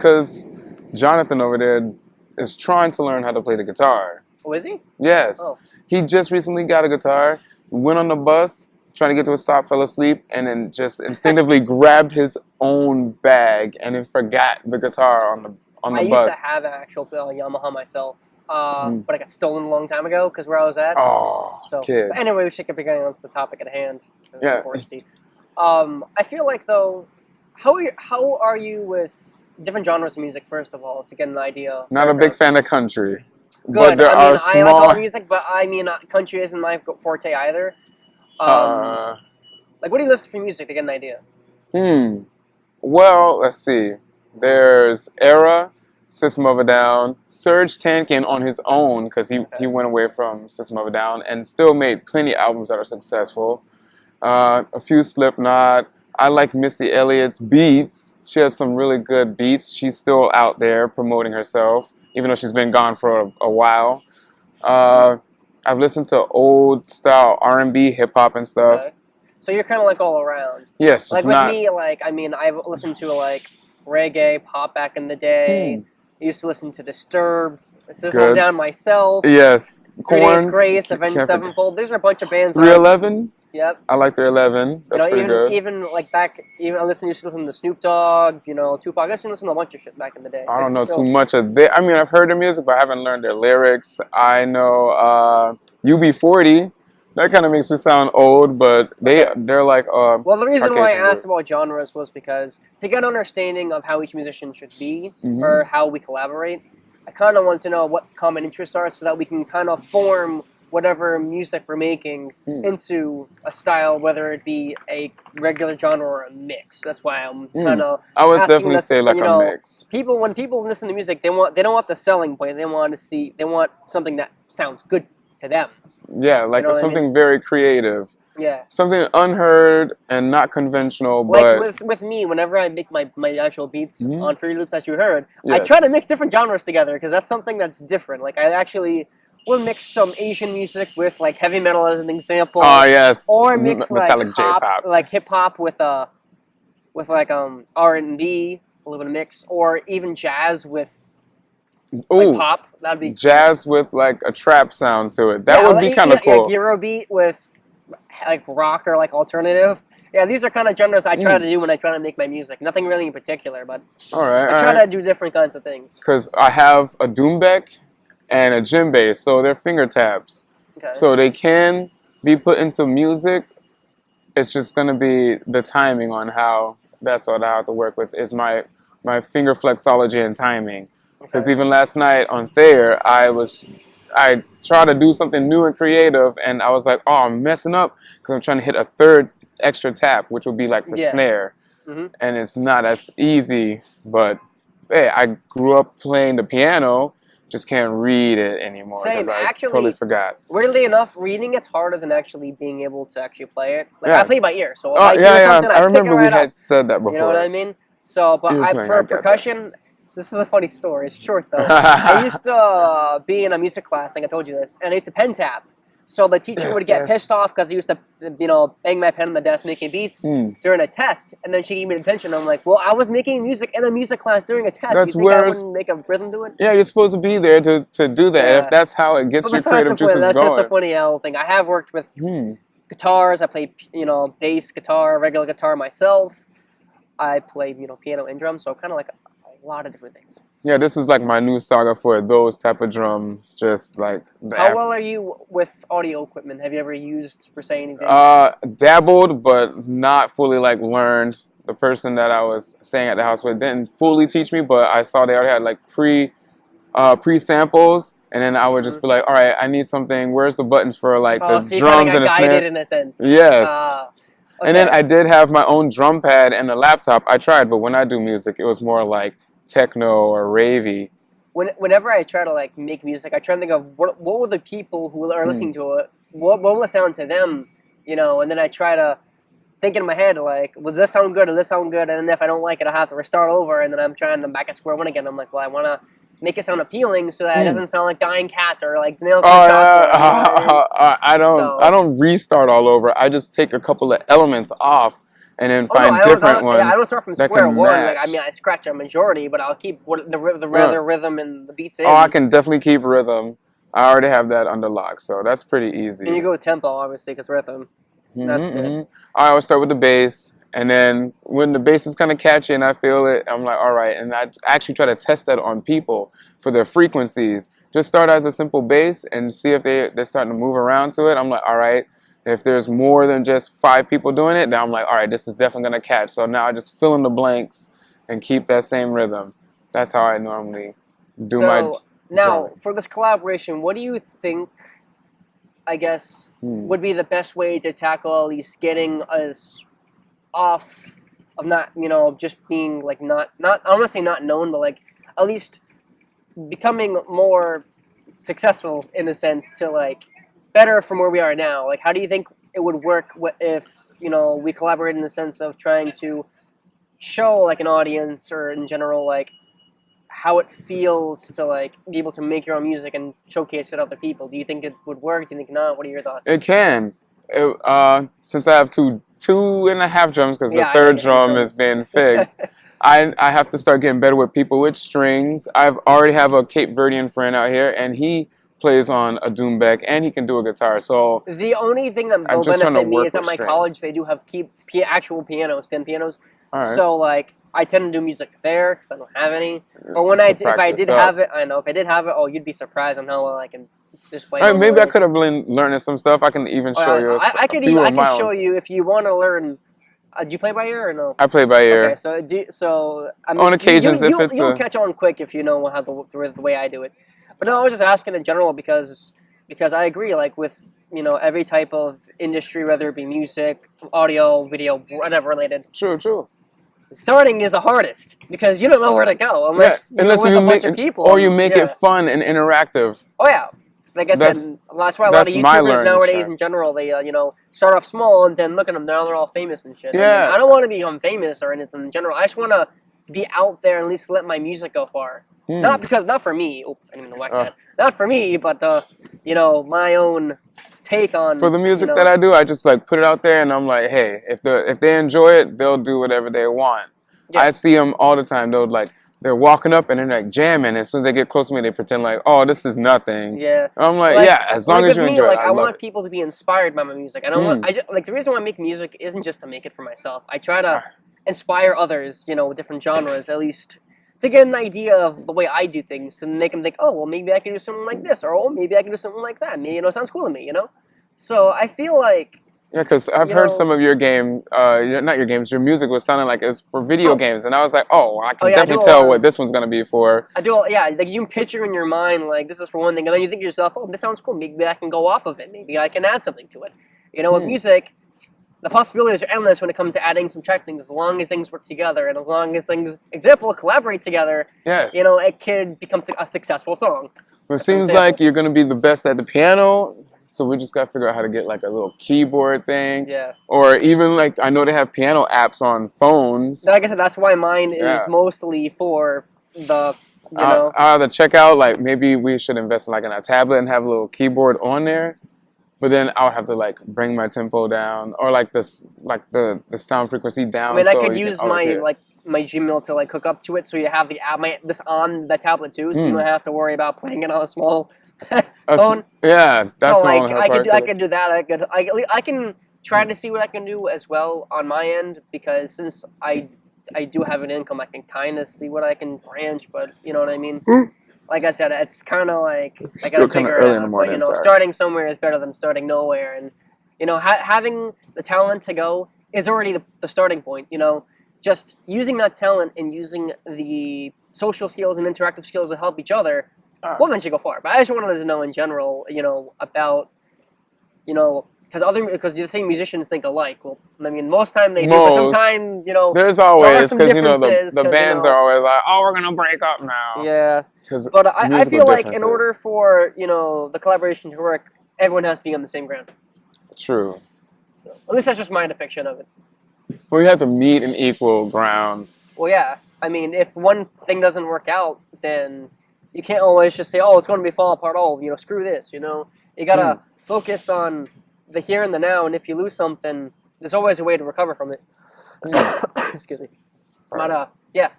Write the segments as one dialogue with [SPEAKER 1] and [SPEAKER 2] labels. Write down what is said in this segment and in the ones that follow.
[SPEAKER 1] because Jonathan over there is trying to learn how to play the guitar.
[SPEAKER 2] Oh, is he?
[SPEAKER 1] Yes.
[SPEAKER 2] Oh.
[SPEAKER 1] He just recently got a guitar, went on the bus, trying to get to a stop, fell asleep, and then just instinctively grabbed his own bag and then forgot the guitar on the bus.
[SPEAKER 2] I used to have an actual Yamaha myself, but I got stolen a long time ago because where I was at.
[SPEAKER 1] Oh,
[SPEAKER 2] so,
[SPEAKER 1] kid.
[SPEAKER 2] But anyway, we should get beginning on the topic at hand.
[SPEAKER 1] Yeah.
[SPEAKER 2] I feel like, though, how are you with different genres of music, first of all, to get an idea?
[SPEAKER 1] Not a big fan of country.
[SPEAKER 2] Good.
[SPEAKER 1] But there
[SPEAKER 2] I
[SPEAKER 1] are
[SPEAKER 2] mean,
[SPEAKER 1] small...
[SPEAKER 2] I like all music, but I mean, country isn't my forte either. Like, what do you listen for music to get an idea?
[SPEAKER 1] Well, let's see. There's Era, System of a Down, Serge Tankian on his own, because he went away from System of a Down and still made plenty of albums that are successful. A few Slipknot. I like Missy Elliott's beats. She has some really good beats. She's still out there promoting herself, even though she's been gone for a while. I've listened to old style R&B, hip hop and stuff.
[SPEAKER 2] Okay. So you're kind of like all around.
[SPEAKER 1] Yes,
[SPEAKER 2] like with me, like I mean, I've listened to like reggae, pop back in the day. I used to listen to Disturbed, System of a Down myself.
[SPEAKER 1] Yes,
[SPEAKER 2] 3 Days Grace, Avenged Sevenfold. These are a bunch of bands.
[SPEAKER 1] 311.
[SPEAKER 2] Yep.
[SPEAKER 1] I like 311. That's pretty good.
[SPEAKER 2] Even like back, I used to listen to Snoop Dogg, Tupac. I used to listen to a bunch of shit back in the day.
[SPEAKER 1] I don't know too much of I mean, I've heard their music, but I haven't learned their lyrics. I know UB40. That kind of makes me sound old, but they're like...
[SPEAKER 2] well, the reason why I asked about genres was because to get an understanding of how each musician should be, or how we collaborate, I kind of want to know what common interests are so that we can kind of form whatever music we're making into a style, whether it be a regular genre or a mix. That's why I'm kind of
[SPEAKER 1] I would definitely say like a mix.
[SPEAKER 2] When people listen to music, they don't want the selling point. They want something that sounds good to them.
[SPEAKER 1] Yeah, like something very creative.
[SPEAKER 2] Yeah.
[SPEAKER 1] Something unheard and not conventional,
[SPEAKER 2] like
[SPEAKER 1] but...
[SPEAKER 2] with me, whenever I make my actual beats on Free Loops, as you heard, I try to mix different genres together because that's something that's different. Like I actually... We'll mix some Asian music with like heavy metal as an example.
[SPEAKER 1] Oh yes.
[SPEAKER 2] Or mix
[SPEAKER 1] metallic
[SPEAKER 2] like
[SPEAKER 1] J-pop,
[SPEAKER 2] like hip hop with like R&B, a little bit of mix, or even jazz with like pop. That'd be
[SPEAKER 1] jazz with like a trap sound to it. That would be kind of cool.
[SPEAKER 2] Like Eurobeat with like rock or like alternative. Yeah, these are kind of genres I try to do when I try to make my music. Nothing really in particular, but I try to do different kinds of things.
[SPEAKER 1] Because I have a doumbek and a djembe, so they're finger taps.
[SPEAKER 2] Okay.
[SPEAKER 1] So they can be put into music. It's just going to be the timing on how that's what I have to work with is my finger flexology and timing. Because even last night on Thayer, I tried to do something new and creative, and I was like, oh, I'm messing up because I'm trying to hit a third extra tap, which would be like for snare. And it's not as easy, but hey, I grew up playing the piano. Just can't read it anymore because I totally forgot.
[SPEAKER 2] Weirdly enough, reading it's harder than actually being able to actually play it. Like I play by ear, so
[SPEAKER 1] I remember we had said that before.
[SPEAKER 2] You know what I mean? So, but for percussion, this is a funny story. It's short though. I used to be in a music class. I think I told you this, and I used to pen tap. So the teacher would get pissed off because he used to, bang my pen on the desk making beats during a test, and then she gave me attention. I'm like, well, I was making music in a music class during a test.
[SPEAKER 1] That's
[SPEAKER 2] you think I wouldn't make a rhythm to it?
[SPEAKER 1] Yeah, you're supposed to be there to do that. Yeah. If that's how it gets your creative juices going.
[SPEAKER 2] That's just a funny thing. I have worked with guitars. I play, bass guitar, regular guitar myself. I play, piano and drums. So kind of like a lot of different things.
[SPEAKER 1] Yeah, this is like my new saga for those type of drums. Just like
[SPEAKER 2] how well are you with audio equipment? Have you ever used per se anything?
[SPEAKER 1] Dabbled, but not fully like learned. The person that I was staying at the house with didn't fully teach me, but I saw they already had like pre samples, and then I would just be like, all right, I need something. Where's the buttons for like the
[SPEAKER 2] so
[SPEAKER 1] drums and the snare?
[SPEAKER 2] In a sense.
[SPEAKER 1] Yes.
[SPEAKER 2] Okay.
[SPEAKER 1] And then I did have my own drum pad and a laptop. I tried, but when I do music, it was more like techno or ravey.
[SPEAKER 2] Whenever I try to like make music, I try to think of what will the people who are listening to it, what will it sound to them, and then I try to think in my head like, will this sound good or this sound good, and then if I don't like it, I have to restart over, and then I'm trying to back at square one again. I'm like, well, I want to make it sound appealing so that it doesn't sound like dying cats or like nails.
[SPEAKER 1] I don't restart all over. I just take a couple of elements off and then
[SPEAKER 2] Oh no,
[SPEAKER 1] find different ones
[SPEAKER 2] yeah, I don't start from
[SPEAKER 1] that
[SPEAKER 2] square
[SPEAKER 1] can
[SPEAKER 2] one.
[SPEAKER 1] match.
[SPEAKER 2] Like I mean, I scratch a majority, but I'll keep the rhythm and the beats in.
[SPEAKER 1] Oh, I can definitely keep rhythm. I already have that under lock, so that's pretty easy.
[SPEAKER 2] And you go with tempo, obviously, because rhythm. That's good.
[SPEAKER 1] I always start with the bass, and then when the bass is kind of catchy and I feel it, I'm like, all right. And I actually try to test that on people for their frequencies. Just start as a simple bass and see if they're starting to move around to it. I'm like, all right. If there's more than just 5 people doing it, then I'm like, all right, this is definitely going to catch. So now I just fill in the blanks and keep that same rhythm. That's how I normally do my
[SPEAKER 2] So now
[SPEAKER 1] drumming.
[SPEAKER 2] for this collaboration, what do you think? I guess would be the best way to tackle at least getting us off of not just being like not I don't want to say not known, but like at least becoming more successful in a sense to like better from where we are now. Like, how do you think it would work if we collaborate in the sense of trying to show like an audience or in general like how it feels to like be able to make your own music and showcase it to other people? Do you think it would work? Do you think not? What are your thoughts?
[SPEAKER 1] It can. Since I have two and a half drums, because the
[SPEAKER 2] Yeah, I know
[SPEAKER 1] third
[SPEAKER 2] you have
[SPEAKER 1] drum
[SPEAKER 2] drums.
[SPEAKER 1] has been fixed, I have to start getting better with people with strings. I've already have a Cape Verdean friend out here, and he plays on a doumbek, and he can do a guitar. So
[SPEAKER 2] The only thing that
[SPEAKER 1] I'm
[SPEAKER 2] will
[SPEAKER 1] just trying to
[SPEAKER 2] benefit me
[SPEAKER 1] work
[SPEAKER 2] is at
[SPEAKER 1] with
[SPEAKER 2] my
[SPEAKER 1] strings.
[SPEAKER 2] college they do have actual pianos, stand pianos.
[SPEAKER 1] All right.
[SPEAKER 2] So like I tend to do music there because I don't have any. But when
[SPEAKER 1] To
[SPEAKER 2] if I
[SPEAKER 1] practice
[SPEAKER 2] did
[SPEAKER 1] up.
[SPEAKER 2] have it, I know if I did have it, oh, you'd be surprised on how well I can just play.
[SPEAKER 1] All right, maybe I
[SPEAKER 2] normally.
[SPEAKER 1] could have been learning some stuff. I can even
[SPEAKER 2] Oh,
[SPEAKER 1] show
[SPEAKER 2] yeah,
[SPEAKER 1] you
[SPEAKER 2] I
[SPEAKER 1] a
[SPEAKER 2] could
[SPEAKER 1] few
[SPEAKER 2] even, I
[SPEAKER 1] of my
[SPEAKER 2] can show
[SPEAKER 1] own.
[SPEAKER 2] you if you want to learn. Do you play by ear or no?
[SPEAKER 1] I play by ear.
[SPEAKER 2] Okay, so I mean,
[SPEAKER 1] On occasions, if it's
[SPEAKER 2] you'll
[SPEAKER 1] a
[SPEAKER 2] catch on quick if you know how the way I do it. But no, I was just asking in general because I agree. Like with every type of industry, whether it be music, audio, video, whatever related,
[SPEAKER 1] true.
[SPEAKER 2] starting is the hardest because you don't know where to go unless you're
[SPEAKER 1] Unless
[SPEAKER 2] with
[SPEAKER 1] you
[SPEAKER 2] a bunch
[SPEAKER 1] make
[SPEAKER 2] of
[SPEAKER 1] it,
[SPEAKER 2] people.
[SPEAKER 1] or you make
[SPEAKER 2] yeah.
[SPEAKER 1] it fun and interactive.
[SPEAKER 2] Oh yeah, like I
[SPEAKER 1] That's
[SPEAKER 2] said, that's why a lot of
[SPEAKER 1] my
[SPEAKER 2] YouTubers
[SPEAKER 1] learning
[SPEAKER 2] nowadays,
[SPEAKER 1] style.
[SPEAKER 2] in general, they start off small and then look at them now they're all famous and shit. I mean,
[SPEAKER 1] Yeah.
[SPEAKER 2] I don't want to become famous or anything in general. I just want to be out there and at least let my music go far. Not for me. Oh, I didn't even whack that. Not for me, but my own take on.
[SPEAKER 1] For the music that I do, I just like put it out there, and I'm like, hey, if they enjoy it, they'll do whatever they want.
[SPEAKER 2] Yeah.
[SPEAKER 1] I see them all the time. They're walking up and they're like jamming. As soon as they get close to me, they pretend like, oh, this is nothing.
[SPEAKER 2] Yeah.
[SPEAKER 1] I'm like, yeah, as long as you
[SPEAKER 2] with me,
[SPEAKER 1] enjoy
[SPEAKER 2] like
[SPEAKER 1] it,
[SPEAKER 2] I
[SPEAKER 1] love
[SPEAKER 2] want
[SPEAKER 1] it.
[SPEAKER 2] people to be inspired by my music. I don't want. The reason why I make music isn't just to make it for myself. I try to inspire others, with different genres, at least to get an idea of the way I do things and make them think, oh, well, maybe I can do something like this, or oh, maybe I can do something like that. Maybe it sounds cool to me, So I feel like.
[SPEAKER 1] Yeah, because I've heard some of your not your games, your music was sounding like it's for video games, and I was like, oh, I can definitely tell what this one's gonna be for.
[SPEAKER 2] I do, yeah. Like you can picture in your mind, like this is for one thing, and then you think to yourself, oh, this sounds cool. Maybe I can go off of it. Maybe I can add something to it. With music, the possibilities are endless when it comes to adding, subtracting. As long as things work together, and as long as things, collaborate together.
[SPEAKER 1] Yes.
[SPEAKER 2] It could become a successful song.
[SPEAKER 1] It seems like you're gonna be the best at the piano. So we just gotta figure out how to get like a little keyboard thing.
[SPEAKER 2] Yeah.
[SPEAKER 1] Or even like I know they have piano apps on phones.
[SPEAKER 2] Like I said, that's why mine is mostly for the
[SPEAKER 1] I'll have to check out like maybe we should invest in like in a tablet and have a little keyboard on there. But then I would have to like bring my tempo down or like this like the sound frequency down.
[SPEAKER 2] I mean,
[SPEAKER 1] so
[SPEAKER 2] I could use my Gmail to like hook up to it, so you have this on the tablet too, so you don't have to worry about playing it on a small phone.
[SPEAKER 1] Yeah, that's
[SPEAKER 2] so like I
[SPEAKER 1] part.
[SPEAKER 2] could do that. I can try to see what I can do as well on my end because since I do have an income, I can kind of see what I can branch. But you know what I mean. Like I said, it's kind of like I gotta figure it out. But starting somewhere is better than starting nowhere, and having the talent to go is already the starting point. Just using that talent and using the social skills and interactive skills to help each other. We'll eventually go far, but I just wanted to know in general, about, because the same musicians think alike. Well, I mean, most time they do, but sometimes,
[SPEAKER 1] there's always
[SPEAKER 2] some
[SPEAKER 1] because
[SPEAKER 2] differences,
[SPEAKER 1] the bands are always like, oh, we're gonna break up now.
[SPEAKER 2] Yeah, but I feel like in order for the collaboration to work, everyone has to be on the same ground.
[SPEAKER 1] True.
[SPEAKER 2] So, at least that's just my depiction of it.
[SPEAKER 1] Well, you have to meet an equal ground.
[SPEAKER 2] Well, yeah. I mean, if one thing doesn't work out, then you can't always just say, oh, it's going to be fall apart. Oh, screw this, You got to focus on the here and the now, and if you lose something, there's always a way to recover from it. Excuse me. But yeah.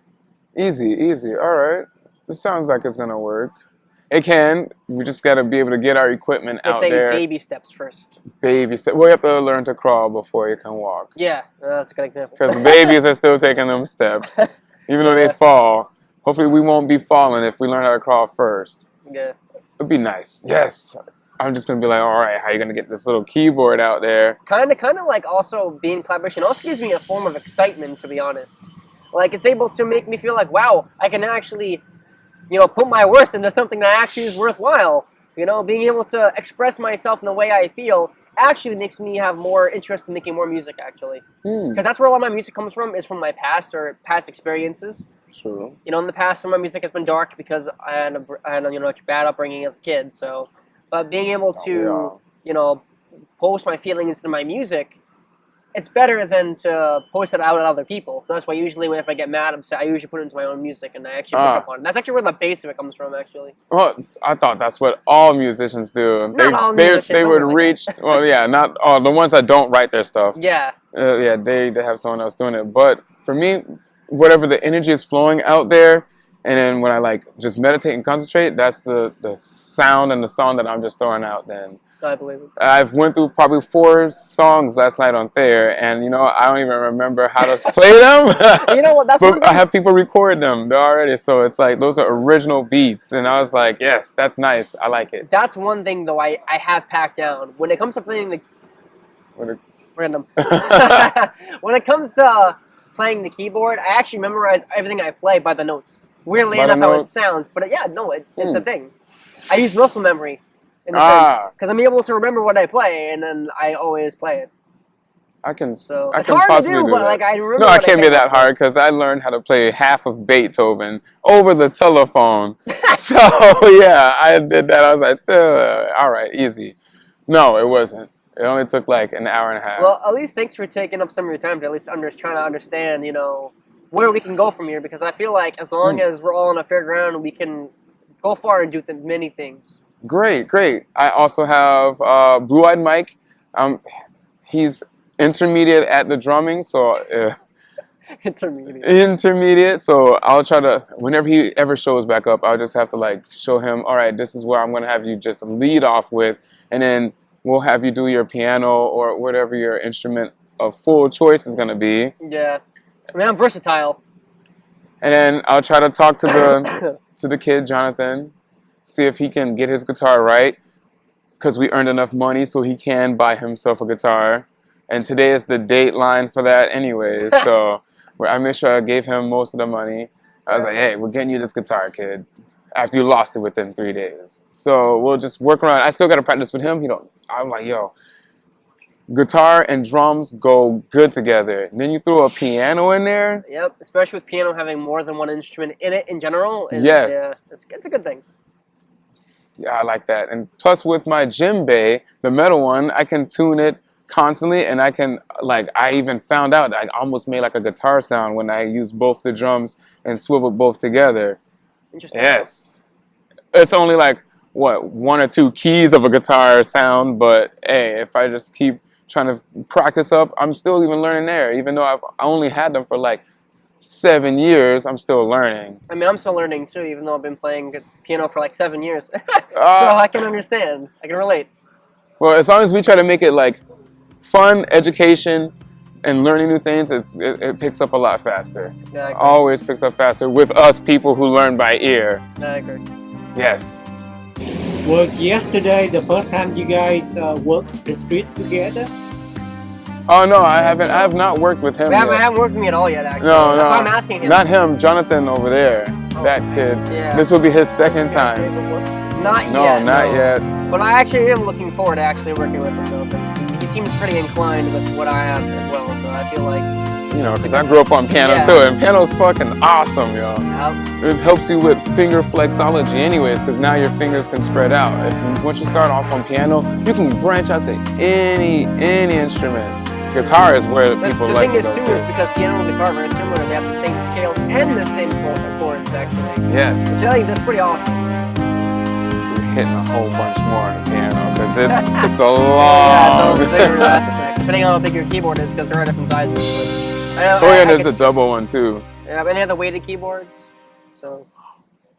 [SPEAKER 1] Easy. All right. This sounds like it's gonna work. It can. We just gotta be able to get our equipment
[SPEAKER 2] They
[SPEAKER 1] out
[SPEAKER 2] say
[SPEAKER 1] there.
[SPEAKER 2] baby steps first.
[SPEAKER 1] Baby step. Well, you have to learn to crawl before you can walk.
[SPEAKER 2] Yeah, that's a good example.
[SPEAKER 1] Because babies are still taking them steps, even though they fall. Hopefully, we won't be falling if we learn how to crawl first.
[SPEAKER 2] Yeah.
[SPEAKER 1] It'd be nice. Yes. I'm just gonna be like, all right, how you gonna get this little keyboard out there?
[SPEAKER 2] Kind of like also being collaboration also gives me a form of excitement, to be honest. Like, it's able to make me feel like, wow, I can actually, put my worth into something that actually is worthwhile. Being able to express myself in the way I feel actually makes me have more interest in making more music, actually. Because that's where a lot of my music comes from, is from my past or past experiences.
[SPEAKER 1] True.
[SPEAKER 2] In the past, some of my music has been dark because I had a bad upbringing as a kid. So, but being able to, post my feelings into my music, it's better than to post it out at other people. So that's why usually if I get mad, I usually put it into my own music and I actually pick up on it. That's actually where the bass of it comes from, actually.
[SPEAKER 1] Well, I thought that's what all musicians do.
[SPEAKER 2] Not all musicians.
[SPEAKER 1] They would reach. Well, yeah, not all the ones that don't write their stuff.
[SPEAKER 2] Yeah.
[SPEAKER 1] They have someone else doing it. But for me, whatever the energy is flowing out there, and then when I just meditate and concentrate, that's the sound and the song that I'm just throwing out. Then
[SPEAKER 2] I believe it.
[SPEAKER 1] I've went through probably 4 songs last night on there, and I don't even remember how to play them.
[SPEAKER 2] You know what? That's
[SPEAKER 1] but I have people record them already, so it's like those are original beats, and I was like, yes, that's nice. I like it.
[SPEAKER 2] That's one thing though I have packed down when it comes to playing random. When it comes to playing the keyboard, I actually memorize everything I play by the notes. Weirdly enough, how it sounds, but it's a thing. I use muscle memory in a sense because I'm able to remember what I play, and then I always play it.
[SPEAKER 1] It's
[SPEAKER 2] hard to do, but I remember.
[SPEAKER 1] No, I can't be that hard because I learned how to play half of Beethoven over the telephone. So yeah, I did that. I was like, all right, easy. No, it wasn't. It only took like an hour and a half.
[SPEAKER 2] Well, at least thanks for taking up some of your time to at least trying to understand, where we can go from here. Because I feel like as long as we're all on a fair ground, we can go far and do many things. Great.
[SPEAKER 1] I also have Blue Eyed Mike. He's intermediate at the drumming, so intermediate. So I'll try to, whenever he ever shows back up, I'll just have to show him, all right, this is where I'm going to have you just lead off with, and then we'll have you do your piano or whatever your instrument of full choice is going to be.
[SPEAKER 2] Yeah. I mean, I'm versatile.
[SPEAKER 1] And then I'll try to talk to the kid, Jonathan, see if he can get his guitar right, because we earned enough money so he can buy himself a guitar. And today is the dateline for that anyways, so I made sure I gave him most of the money. I was like, hey, we're getting you this guitar, kid, after you lost it within 3 days. So we'll just work around. I still got to practice with him. I'm like, yo, guitar and drums go good together. And then you throw a piano in there.
[SPEAKER 2] Yep, especially with piano having more than one instrument in it in general.
[SPEAKER 1] Yes.
[SPEAKER 2] Yeah, it's a good thing.
[SPEAKER 1] Yeah, I like that. And plus with my djembe, the metal one, I can tune it constantly, and I can, I even found out I almost made a guitar sound when I used both the drums and swiveled both together.
[SPEAKER 2] Interesting.
[SPEAKER 1] Yes. It's only 1 or 2 keys of a guitar sound, but hey, if I just keep trying to practice up, I'm still even learning there. Even though I only had them for 7 years, I'm still learning.
[SPEAKER 2] I mean, I'm still learning too, even though I've been playing piano for 7 years. So I can understand. I can relate.
[SPEAKER 1] Well, as long as we try to make it fun, education, and learning new things, it picks up a lot faster.
[SPEAKER 2] Yeah, I agree.
[SPEAKER 1] Always picks up faster with us people who learn by ear.
[SPEAKER 2] I agree.
[SPEAKER 1] Yes.
[SPEAKER 3] Was yesterday the first time you guys worked the street together?
[SPEAKER 1] Oh no, I haven't. I have not worked with him.
[SPEAKER 2] I haven't worked with me at all yet. Actually,
[SPEAKER 1] No,
[SPEAKER 2] that's why I'm asking him.
[SPEAKER 1] Not him. Jonathan over there. That kid.
[SPEAKER 2] Yeah.
[SPEAKER 1] This will be his second time.
[SPEAKER 2] Not
[SPEAKER 1] No,
[SPEAKER 2] yet.
[SPEAKER 1] not yet.
[SPEAKER 2] But I actually am looking forward to actually working with him though, because he seems pretty inclined with what I have as well. So I feel like.
[SPEAKER 1] Because I grew up on piano too, and piano's fucking awesome, yo. It helps you with finger flexology anyways, because now your fingers can spread out. Once you start off on piano, you can branch out to any instrument. Guitar is where people
[SPEAKER 2] the
[SPEAKER 1] like
[SPEAKER 2] thing
[SPEAKER 1] to
[SPEAKER 2] is
[SPEAKER 1] go
[SPEAKER 2] too, is because piano and guitar are very similar. They have the same scales and the same chords, actually.
[SPEAKER 1] Yes.
[SPEAKER 2] I tell you, that's pretty awesome.
[SPEAKER 1] We're hitting a whole bunch more on the piano, because it's a
[SPEAKER 2] Yeah,
[SPEAKER 1] long...
[SPEAKER 2] it's a bigger aspect. Depending on how big your keyboard is, because there are different sizes. But I know,
[SPEAKER 1] Oh yeah,
[SPEAKER 2] I
[SPEAKER 1] there's
[SPEAKER 2] get
[SPEAKER 1] a double one too.
[SPEAKER 2] yeah, and they have the weighted keyboards. So